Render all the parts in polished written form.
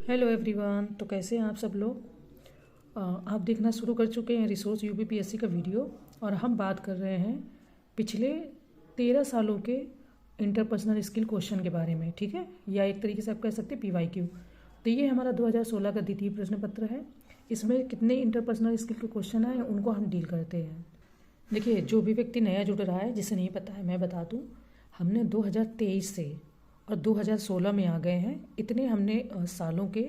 Hello everyone. तो कैसे हैं आप सब लोग। आप देखना शुरू कर चुके हैं रिसोर्स यूपीपीएससी का वीडियो। और हम बात कर रहे हैं पिछले 13 सालों के इंटरपर्सनल स्किल क्वेश्चन के बारे में, ठीक है, या एक तरीके से आप कह सकते हैं पीवाईक्यू। तो ये हमारा 2016 का द्वितीय प्रश्न पत्र है। इसमें कितने इंटरपर्सनल स्किल के क्वेश्चन आए उनको हम डील करते हैं। देखिए, जो भी व्यक्ति नया जुड़ रहा है, जिसे नहीं पता है, मैं बता दूं, हमने 2023 से और 2016 में आ गए हैं। इतने हमने सालों के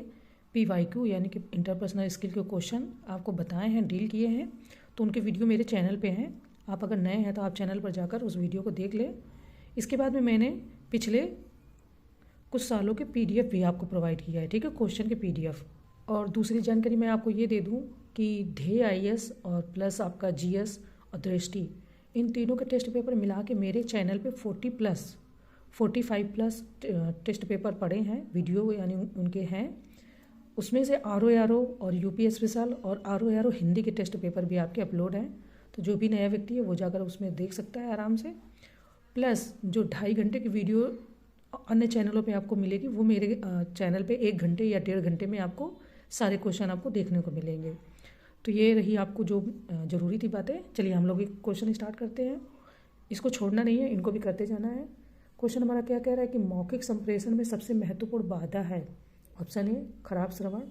पीवाईक्यू यानी कि इंटरपर्सनल स्किल के क्वेश्चन आपको बताए हैं, डील किए हैं। तो उनके वीडियो मेरे चैनल पे हैं। आप अगर नए हैं तो आप चैनल पर जाकर उस वीडियो को देख लें। इसके बाद में मैंने पिछले कुछ सालों के पीडीएफ भी आपको प्रोवाइड किया है, ठीक है, क्वेश्चन के पीडीएफ। और दूसरी जानकारी मैं आपको ये दे दूँ कि ध्येय आईएएस और प्लस आपका जीएस और दृष्टि, इन तीनों के टेस्ट पेपर मिला के मेरे चैनल पे 45+ टेस्ट पेपर पड़े हैं, वीडियो यानी उनके हैं। उसमें से आरओ और यूपी स्पेशल और आरओ हिंदी के टेस्ट पेपर भी आपके अपलोड हैं। तो जो भी नया व्यक्ति है वो जाकर उसमें देख सकता है आराम से। प्लस जो 2.5 घंटे की वीडियो अन्य चैनलों पे आपको मिलेगी, वो मेरे चैनल पे 1 घंटे या 1.5 घंटे में आपको सारे क्वेश्चन आपको देखने को मिलेंगे। तो ये रही आपको जो ज़रूरी थी बातें। चलिए हम लोग एक क्वेश्चन स्टार्ट करते हैं। इसको छोड़ना नहीं है, इनको भी करते जाना है। क्वेश्चन हमारा क्या कह रहा है कि मौखिक संप्रेषण में सबसे महत्वपूर्ण बाधा है। ऑप्शन ए खराब श्रवण,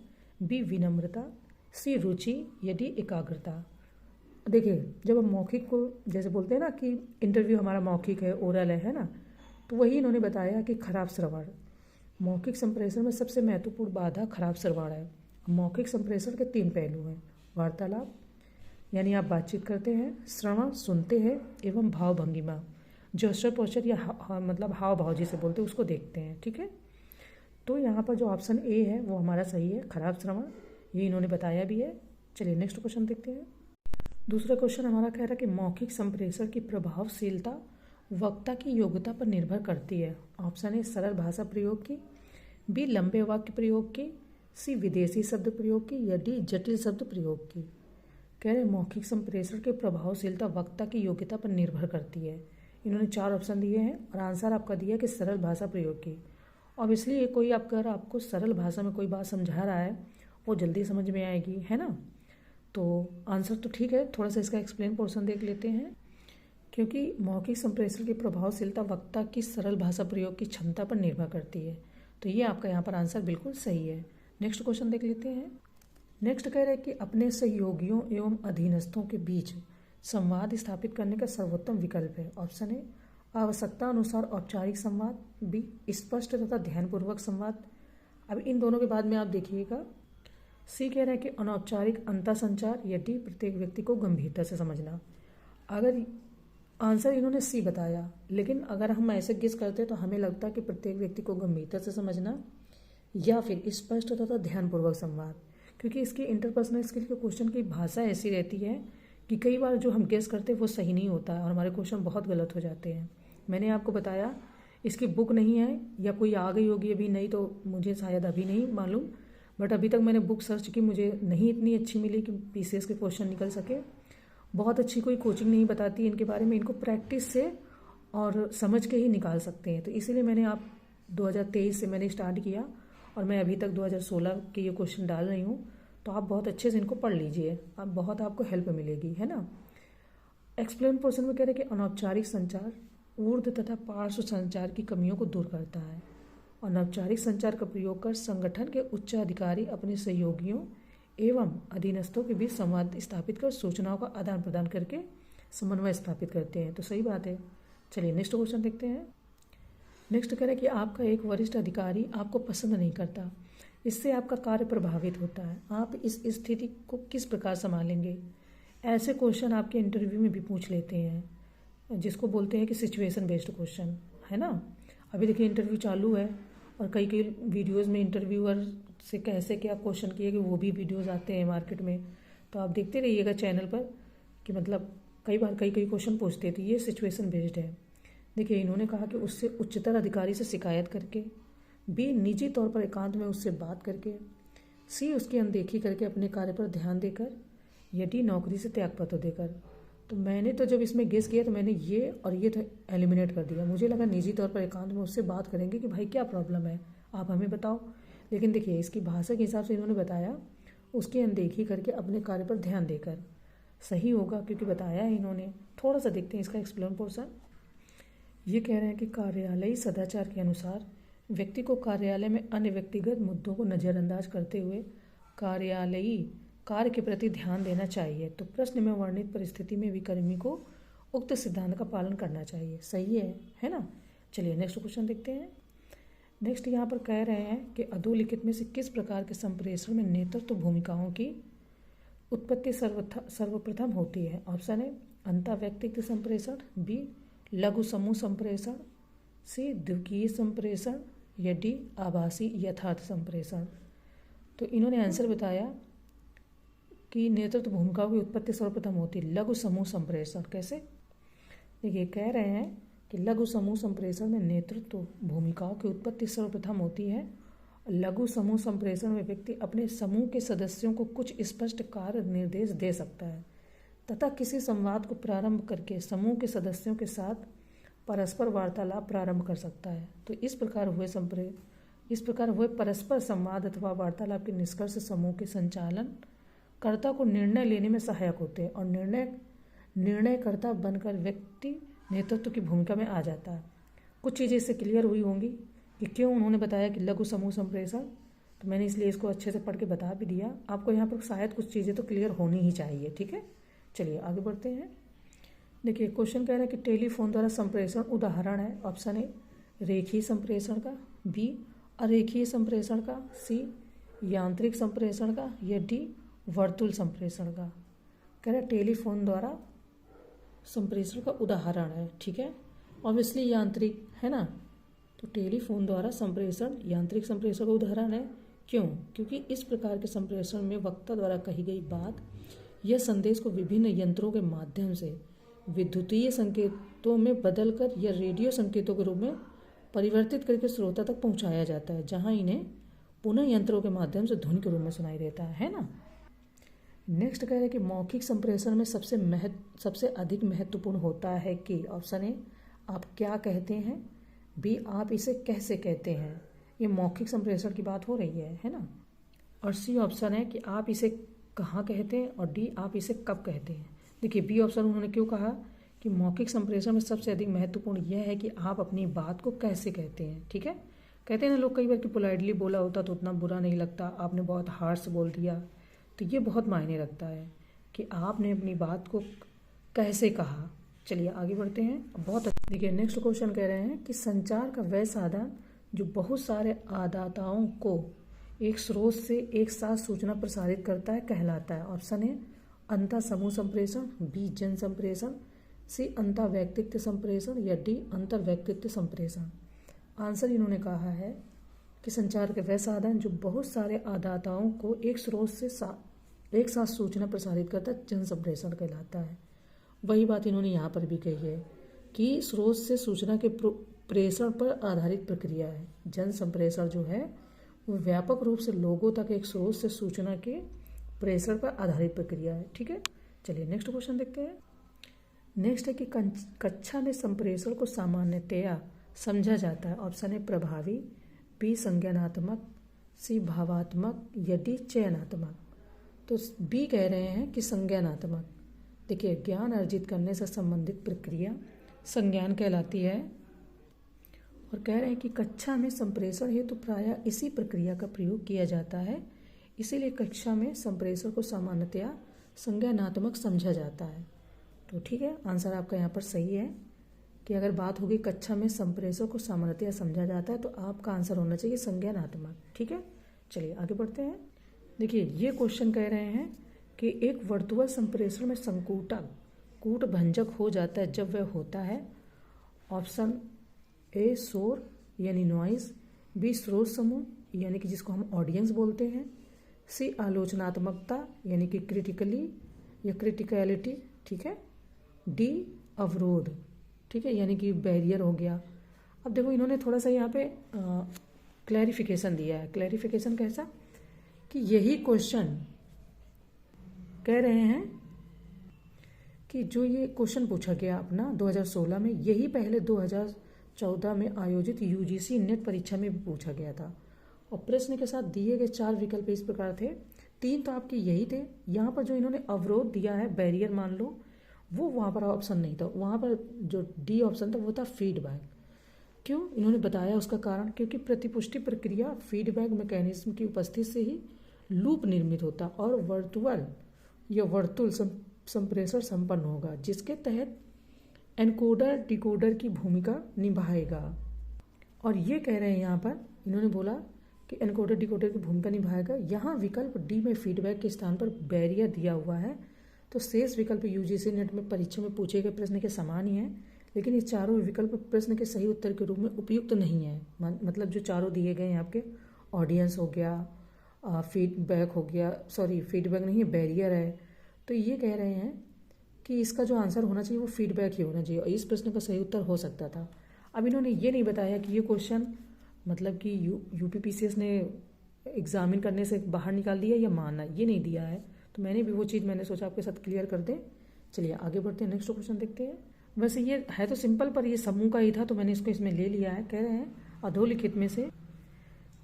बी विनम्रता, सी रुचि, या डी एकाग्रता। देखिए, जब हम मौखिक को जैसे बोलते हैं ना कि इंटरव्यू हमारा मौखिक है, ओरल है ना, तो वही इन्होंने बताया कि खराब श्रवण। मौखिक संप्रेषण में सबसे महत्वपूर्ण बाधा खराब श्रवण है। मौखिक संप्रेषण के 3 पहलू हैं। वार्तालाप यानी आप बातचीत करते हैं, श्रवण सुनते हैं, एवं भाव भंगिमा, जोस्टर पोस्चर या मतलब हाव भाव जिसे बोलते हैं उसको देखते हैं, ठीक है। तो यहाँ पर जो ऑप्शन ए है वो हमारा सही है, खराब श्रवण। ये इन्होंने बताया भी है। चलिए नेक्स्ट क्वेश्चन देखते हैं। दूसरा क्वेश्चन हमारा कह रहा है कि मौखिक संप्रेषण की प्रभावशीलता वक्ता की योग्यता पर निर्भर करती है। ऑप्शन ए सरल भाषा प्रयोग की, बी लंबे वाक्य प्रयोग की, सी विदेशी शब्द प्रयोग की, या डी जटिल शब्द प्रयोग की। कह रहे मौखिक संप्रेषण की प्रभावशीलता वक्ता की योग्यता पर निर्भर करती है। इन्होंने 4 ऑप्शन दिए हैं और आंसर आपका दिया कि सरल भाषा प्रयोग की। ऑब्वियसली ये कोई अगर आपको सरल भाषा में कोई बात समझा रहा है वो जल्दी समझ में आएगी, है ना। तो आंसर तो ठीक है, थोड़ा सा इसका एक्सप्लेन पोर्शन देख लेते हैं। क्योंकि मौखिक संप्रेषण की प्रभावशीलता वक्ता की सरल भाषा प्रयोग की क्षमता पर निर्भर करती है। तो ये आपका यहाँ पर आंसर बिल्कुल सही है। नेक्स्ट क्वेश्चन देख लेते हैं। नेक्स्ट कह रहे हैं कि अपने सहयोगियों एवं अधीनस्थों के बीच संवाद स्थापित करने का सर्वोत्तम विकल्प है। ऑप्शन ए आवश्यकता अनुसार औपचारिक संवाद, बी स्पष्ट तथा ध्यानपूर्वक संवाद। अब इन दोनों के बाद में आप देखिएगा। सी कह रहे हैं कि अनौपचारिक अंतर संचार, या डी प्रत्येक व्यक्ति को गंभीरता से समझना। अगर आंसर इन्होंने सी बताया, लेकिन अगर हम ऐसे गेस करते तो हमें लगता है कि प्रत्येक व्यक्ति को गंभीरता से समझना या फिर स्पष्ट तथा ध्यानपूर्वक संवाद। क्योंकि इसके इंटरपर्सनल स्किल के क्वेश्चन की भाषा ऐसी रहती है कि कई बार जो हम गेस करते हैं वो सही नहीं होता है और हमारे क्वेश्चन बहुत गलत हो जाते हैं। मैंने आपको बताया इसकी बुक नहीं है, या कोई आ गई होगी अभी, नहीं तो मुझे शायद अभी नहीं मालूम, बट अभी तक मैंने बुक सर्च की, मुझे नहीं इतनी अच्छी मिली कि पीसीएस के क्वेश्चन निकल सके। बहुत अच्छी कोई कोचिंग नहीं बताती इनके बारे में, इनको प्रैक्टिस से और समझ के ही निकाल सकते हैं। तो इसीलिए मैंने 2023 से मैंने स्टार्ट किया और मैं अभी तक 2016 के ये क्वेश्चन डाल रही हूँ। तो आप बहुत अच्छे से इनको पढ़ लीजिए, अब बहुत आपको हेल्प मिलेगी, है ना। एक्सप्लेन पोर्शन में कह रहे हैं कि अनौपचारिक संचार ऊर्ध्व तथा पार्श्व संचार की कमियों को दूर करता है। अनौपचारिक संचार का प्रयोग कर संगठन के उच्च अधिकारी अपने सहयोगियों एवं अधीनस्थों के बीच संवाद स्थापित कर सूचनाओं का आदान प्रदान करके समन्वय स्थापित करते हैं। तो सही बात है। चलिए नेक्स्ट क्वेश्चन देखते हैं। नेक्स्ट कह रहे हैं कि आपका एक वरिष्ठ अधिकारी आपको पसंद नहीं करता, इससे आपका कार्य प्रभावित होता है। आप इस स्थिति को किस प्रकार संभालेंगे। ऐसे क्वेश्चन आपके इंटरव्यू में भी पूछ लेते हैं, जिसको बोलते हैं कि सिचुएशन बेस्ड क्वेश्चन, है ना। अभी देखिए इंटरव्यू चालू है और कई कई वीडियोस में इंटरव्यूअर से कैसे क्या क्वेश्चन किए कि वो भी वीडियोस आते हैं मार्केट में। तो आप देखते रहिएगा चैनल पर कि मतलब कई बार कई क्वेश्चन पूछते थे। ये सिचुएशन बेस्ड है। देखिए इन्होंने कहा कि उससे उच्चतर अधिकारी से शिकायत करके, बी निजी तौर पर एकांत में उससे बात करके, सी उसकी अनदेखी करके अपने कार्य पर ध्यान देकर, या डी नौकरी से त्यागपत्र देकर। तो मैंने तो जब इसमें गेस किया तो मैंने ये और ये तो एलिमिनेट कर दिया। मुझे लगा निजी तौर पर एकांत में उससे बात करेंगे कि भाई क्या प्रॉब्लम है, आप हमें बताओ। लेकिन देखिए इसकी भाषा के हिसाब से इन्होंने बताया उसकी अनदेखी करके अपने कार्य पर ध्यान देकर, सही होगा क्योंकि बताया है इन्होंने। थोड़ा सा देखते हैं इसका एक्सप्लेन पोर्शन। ये कह रहे हैं कि कार्यालयी सदाचार के अनुसार व्यक्ति को कार्यालय में अन्य व्यक्तिगत मुद्दों को नज़रअंदाज करते हुए कार्यालयी कार्य के प्रति ध्यान देना चाहिए। तो प्रश्न में वर्णित परिस्थिति में विकर्मी को उक्त सिद्धांत का पालन करना चाहिए। सही है ना। चलिए नेक्स्ट क्वेश्चन देखते हैं। नेक्स्ट यहाँ पर कह रहे हैं कि अधोलिखित में से किस प्रकार के संप्रेषण में नेतृत्व भूमिकाओं की उत्पत्ति सर्वप्रथम होती है। ऑप्शन है अंतःव्यक्तिगत संप्रेषण, बी लघु समूह संप्रेषण, सी द्विकीय संप्रेषण, या डी आभासी यथार्थ संप्रेषण। तो इन्होंने आंसर बताया कि नेतृत्व भूमिकाओं की उत्पत्ति सर्वप्रथम होती है लघु समूह संप्रेषण। कैसे? देखिए कह रहे हैं कि लघु समूह संप्रेषण में नेतृत्व भूमिकाओं की उत्पत्ति सर्वप्रथम होती है। लघु समूह संप्रेषण में व्यक्ति अपने समूह के सदस्यों को कुछ स्पष्ट कार्य निर्देश दे सकता है तथा किसी संवाद को प्रारंभ करके समूह के सदस्यों के साथ परस्पर वार्तालाप प्रारंभ कर सकता है। तो इस प्रकार हुए परस्पर संवाद अथवा वार्तालाप के निष्कर्ष समूह के संचालन कर्ता को निर्णय लेने में सहायक होते हैं और निर्णयकर्ता बनकर व्यक्ति नेतृत्व की भूमिका में आ जाता है। कुछ चीज़ें इससे क्लियर हुई होंगी कि क्यों उन्होंने बताया कि लघु समूह संप्रेषण, तो मैंने इसलिए इसको अच्छे से पढ़ के बता भी दिया। आपको यहाँ पर शायद कुछ चीज़ें तो क्लियर होनी ही चाहिए। ठीक है, चलिए आगे बढ़ते हैं। देखिए क्वेश्चन कह रहा है कि टेलीफोन द्वारा संप्रेषण उदाहरण है। ऑप्शन ए रेखीय संप्रेषण का, बी अरेखीय संप्रेषण का, सी यांत्रिक संप्रेषण का, या डी वर्तुल संप्रेषण का। कह रहा है टेलीफोन द्वारा संप्रेषण का उदाहरण है। ठीक है, ऑब्वियसली यांत्रिक है ना। तो टेलीफोन द्वारा संप्रेषण यांत्रिक संप्रेषण का उदाहरण है। क्यों? क्योंकि इस प्रकार के संप्रेषण में वक्ता द्वारा कही गई बात यह संदेश को विभिन्न यंत्रों के माध्यम से विद्युतीय संकेतों में बदलकर या रेडियो संकेतों के रूप में परिवर्तित करके श्रोता तक पहुंचाया जाता है, जहां इन्हें पुनः यंत्रों के माध्यम से ध्वनि के रूप में सुनाई देता है ना। नेक्स्ट कह रहे हैं कि मौखिक संप्रेषण में सबसे अधिक महत्वपूर्ण होता है कि ऑप्शन ए आप क्या कहते हैं, बी आप इसे कैसे कहते हैं, ये मौखिक संप्रेषण की बात हो रही है ना, और सी ऑप्शन है कि आप इसे कहाँ कहते हैं, और डी आप इसे कब कहते हैं। देखिए बी ऑप्शन उन्होंने क्यों कहा कि मौखिक संप्रेषण में सबसे अधिक महत्वपूर्ण यह है कि आप अपनी बात को कैसे कहते हैं। ठीक है, कहते हैं ना लोग कई बार कि पोलाइटली बोला होता तो उतना बुरा नहीं लगता, आपने बहुत हार्श बोल दिया, तो ये बहुत मायने रखता है कि आपने अपनी बात को कैसे कहा। चलिए आगे बढ़ते हैं। बहुत अच्छा। देखिए नेक्स्ट क्वेश्चन कह रहे हैं कि संचार का वह साधन जो बहुत सारे आदाताओं को एक स्रोत से एक साथ सूचना प्रसारित करता है कहलाता है। ऑप्शन है अंतः समूह संप्रेषण, बी जन संप्रेषण, सी अंतः व्यक्तित्व संप्रेषण, या डी अंतर व्यक्तित्व संप्रेषण। आंसर इन्होंने कहा है कि संचार के वह साधन जो बहुत सारे आदाताओं को एक स्रोत से एक साथ सूचना प्रसारित करता है जन संप्रेषण कहलाता है। वही बात इन्होंने यहाँ पर भी कही है कि स्रोत से सूचना के प्रेषण पर आधारित प्रक्रिया है। जन संप्रेषण जो है वो व्यापक रूप से लोगों तक एक स्रोत से सूचना के प्रेषण पर आधारित प्रक्रिया है। ठीक है, चलिए नेक्स्ट क्वेश्चन देखते हैं। नेक्स्ट है कि कक्षा में संप्रेषण को सामान्यतया समझा जाता है। ऑप्शन है प्रभावी, बी संज्ञानात्मक, सी भावात्मक, या डी चयनात्मक। तो बी कह रहे हैं कि संज्ञानात्मक। देखिए ज्ञान अर्जित करने से संबंधित प्रक्रिया संज्ञान कहलाती है, और कह रहे हैं कि कक्षा में संप्रेषण हेतु प्रायः इसी प्रक्रिया का प्रयोग किया जाता है, इसीलिए कक्षा में संप्रेषण को सामान्यतया संज्ञानात्मक समझा जाता है। तो ठीक है, आंसर आपका यहाँ पर सही है कि अगर बात होगी कक्षा में संप्रेषण को सामान्यतया समझा जाता है तो आपका आंसर होना चाहिए संज्ञानात्मक। ठीक है, चलिए आगे बढ़ते हैं। देखिए ये क्वेश्चन कह रहे हैं कि एक वर्तुअल संप्रेषण में संकूटक कूट भंजक हो जाता है जब वह होता है। ऑप्शन ए शोर यानी नॉइज, बी स्रोत समूह यानी कि जिसको हम ऑडियंस बोलते हैं, सी आलोचनात्मकता यानी कि क्रिटिकली या क्रिटिकलिटी, ठीक है, डी अवरोध, ठीक है, यानी कि बैरियर हो गया। अब देखो इन्होंने थोड़ा सा यहाँ पे क्लैरिफिकेशन दिया है। क्लैरिफिकेशन कैसा कि यही क्वेश्चन कह रहे हैं कि जो ये क्वेश्चन पूछा गया अपना 2016 में, यही पहले 2014 में आयोजित यूजीसी नेट परीक्षा में भी पूछा गया था, और प्रश्न के साथ दिए गए 4 विकल्प इस प्रकार थे। 3 तो आपके यही थे। यहाँ पर जो इन्होंने अवरोध दिया है, बैरियर मान लो, वो वहाँ पर ऑप्शन नहीं था। वहाँ पर जो डी ऑप्शन था वो था फीडबैक। क्यों? इन्होंने बताया उसका कारण, क्योंकि प्रतिपुष्टि प्रक्रिया फीडबैक मैकेनिज्म की उपस्थिति से ही लूप निर्मित होता और वर्तुल संप्रेषण संपन्न होगा, जिसके तहत एनकोडर डिकोडर की भूमिका निभाएगा। और ये कह रहे हैं यहाँ पर इन्होंने बोला कि एनकोडर डिकोडर की भूमिका निभाएगा। यहाँ विकल्प डी में फीडबैक के स्थान पर बैरियर दिया हुआ है। तो शेष विकल्प यूजीसी नेट में परीक्षा में पूछे गए प्रश्न के समान ही हैं, लेकिन ये चारों विकल्प प्रश्न के सही उत्तर के रूप में उपयुक्त नहीं है। मतलब जो चारों दिए गए हैं आपके, ऑडियंस हो गया, फीडबैक हो गया, सॉरी फीडबैक नहीं है, बैरियर है, तो ये कह रहे हैं कि इसका जो आंसर होना चाहिए वो फीडबैक ही होना चाहिए और इस प्रश्न का सही उत्तर हो सकता था। अब इन्होंने ये नहीं बताया कि ये क्वेश्चन मतलब कि यूपीपीसीएस ने एग्जामिन करने से बाहर निकाल दिया या माना, ये नहीं दिया है। तो मैंने भी वो चीज़ मैंने सोचा आपके साथ क्लियर कर दें। चलिए आगे बढ़ते हैं, नेक्स्ट क्वेश्चन देखते हैं। वैसे ये है तो सिंपल, पर ये समूह का ही था तो मैंने इसको इसमें ले लिया है। कह रहे हैं अधोलिखित में से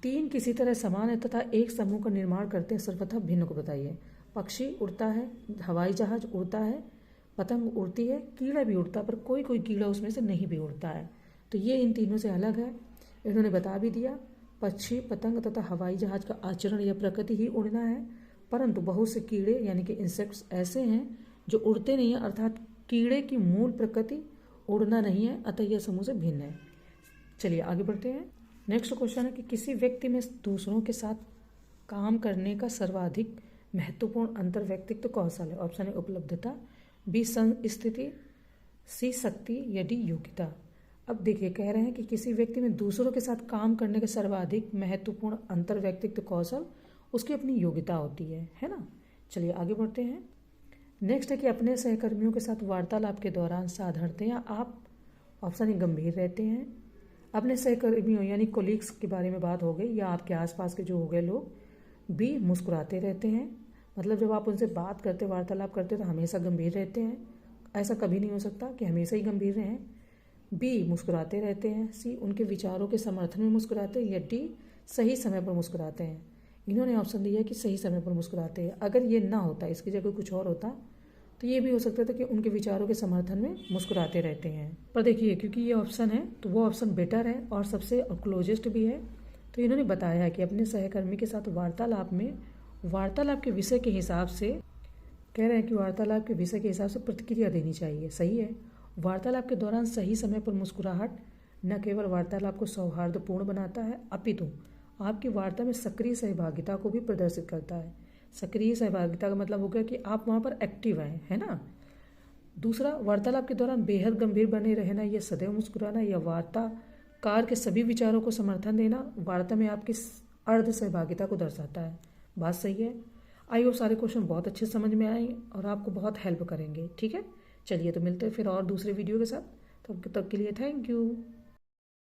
3 किसी तरह समान है तथा एक समूह का निर्माण करते हैं, सर्वथा भिन्न को बताइए। पक्षी उड़ता है, हवाई जहाज उड़ता है, पतंग उड़ती है, कीड़ा भी उड़ता है, पर कोई कोई कीड़ा उसमें से नहीं भी उड़ता है। तो ये इन तीनों से अलग है। इन्होंने बता भी दिया, पक्षी, पतंग तथा हवाई जहाज का आचरण या प्रकृति ही उड़ना है, परंतु बहुत से कीड़े यानी कि इंसेक्ट्स ऐसे हैं जो उड़ते नहीं हैं, अर्थात कीड़े की मूल प्रकृति उड़ना नहीं है, अतः यह समूह से भिन्न है। चलिए आगे बढ़ते हैं। नेक्स्ट क्वेश्चन है कि किसी व्यक्ति में दूसरों के साथ काम करने का सर्वाधिक महत्वपूर्ण अंतर व्यक्तित्व कौशल है। ऑप्शन है उपलब्धता, बी स्थिति, सी शक्ति या डी योग्यता। अब देखिए कह रहे हैं कि किसी व्यक्ति में दूसरों के साथ काम करने का सर्वाधिक महत्वपूर्ण अंतर व्यक्तित्व कौशल उसकी अपनी योग्यता होती है ना। चलिए आगे बढ़ते हैं। नेक्स्ट है कि अपने सहकर्मियों के साथ वार्तालाप के दौरान साधारणतया आप, ऑप्शन ए गंभीर रहते हैं, अपने सहकर्मियों यानी कोलीग्स के बारे में बात हो गई, या आपके आसपास के जो हो गए लोग, बी मुस्कुराते रहते हैं, मतलब जब आप उनसे बात करते वार्तालाप करते तो हमेशा गंभीर रहते हैं, ऐसा कभी नहीं हो सकता कि हमेशा ही गंभीर रहें। बी मुस्कुराते रहते हैं, सी उनके विचारों के समर्थन में मुस्कुराते हैं, या डी सही समय पर मुस्कुराते हैं। इन्होंने ऑप्शन दिया कि सही समय पर मुस्कुराते हैं। अगर ये ना होता, इसकी जगह कुछ और होता, तो ये भी हो सकता था कि उनके विचारों के समर्थन में मुस्कुराते रहते हैं। पर देखिए क्योंकि ये ऑप्शन है तो वो ऑप्शन बेटर है और सबसे क्लोजेस्ट भी है। तो इन्होंने बताया कि अपने सहकर्मी के साथ वार्तालाप में वार्तालाप के विषय के हिसाब से, कह रहे हैं कि वार्तालाप के विषय के हिसाब से प्रतिक्रिया देनी चाहिए। सही है। वार्तालाप के दौरान सही समय पर मुस्कुराहट न केवल वार्तालाप को सौहार्दपूर्ण बनाता है, अपितु आपकी वार्ता में सक्रिय सहभागिता को भी प्रदर्शित करता है। सक्रिय सहभागिता का मतलब हो गया कि आप वहाँ पर एक्टिव हैं, है ना। दूसरा, वार्तालाप के दौरान बेहद गंभीर बने रहना या सदैव मुस्कुराना या वार्ताकार के सभी विचारों को समर्थन देना वार्ता में आपकी अर्ध सहभागिता को दर्शाता है। बात सही है। आई होप सारे क्वेश्चन बहुत अच्छे समझ में आए और आपको बहुत हेल्प करेंगे। ठीक है, चलिए तो मिलते हैं फिर और दूसरे वीडियो के साथ। तब तक के लिए थैंक यू।